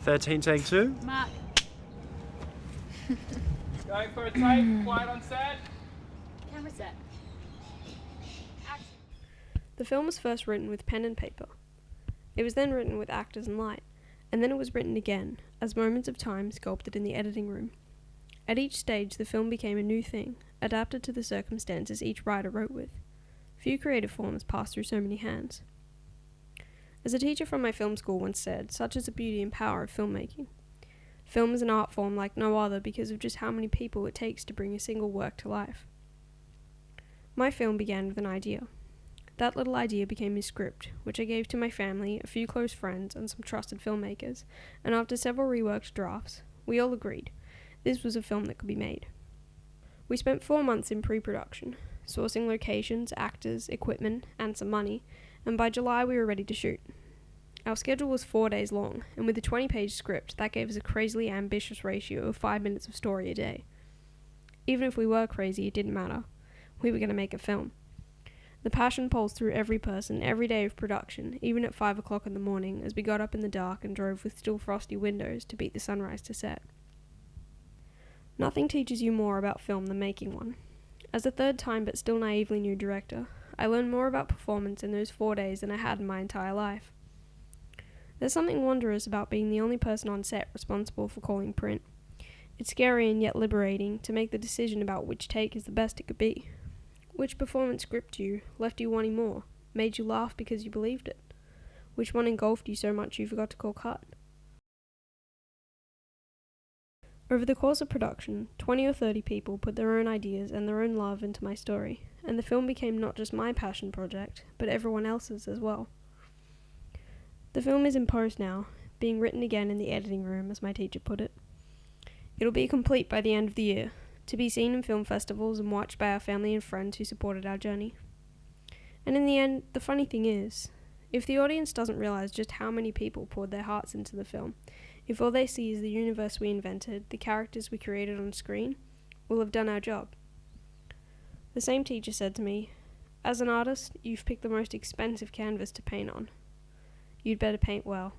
13, take 2. Mark. Going for a take, quiet on set. Camera set. Action. The film was first written with pen and paper. It was then written with actors and light, and then it was written again, as moments of time sculpted in the editing room. At each stage, the film became a new thing, adapted to the circumstances each writer wrote with. Few creative forms passed through so many hands. As a teacher from my film school once said, such is the beauty and power of filmmaking. Film is an art form like no other because of just how many people it takes to bring a single work to life. My film began with an idea. That little idea became a script, which I gave to my family, a few close friends, and some trusted filmmakers, and after several reworked drafts, we all agreed this was a film that could be made. We spent 4 months in pre-production, sourcing locations, actors, equipment, and some money, and by July we were ready to shoot. Our schedule was 4 days long, and with a 20-page script, that gave us a crazily ambitious ratio of 5 minutes of story a day. Even if we were crazy, it didn't matter. We were going to make a film. The passion pulsed through every person, every day of production, even at 5 o'clock in the morning, as we got up in the dark and drove with still frosty windows to beat the sunrise to set. Nothing teaches you more about film than making one. As a third-time but still naively new director, I learned more about performance in those 4 days than I had in my entire life. There's something wondrous about being the only person on set responsible for calling print. It's scary and yet liberating to make the decision about which take is the best it could be. Which performance gripped you, left you wanting more, made you laugh because you believed it? Which one engulfed you so much you forgot to call cut? Over the course of production, 20 or 30 people put their own ideas and their own love into my story, and the film became not just my passion project, but everyone else's as well. The film is in post now, being written again in the editing room, as my teacher put it. It'll be complete by the end of the year, to be seen in film festivals and watched by our family and friends who supported our journey. And in the end, the funny thing is, if the audience doesn't realize just how many people poured their hearts into the film, if all they see is the universe we invented, the characters we created on screen, we'll have done our job. The same teacher said to me, "As an artist, you've picked the most expensive canvas to paint on. You'd better paint well."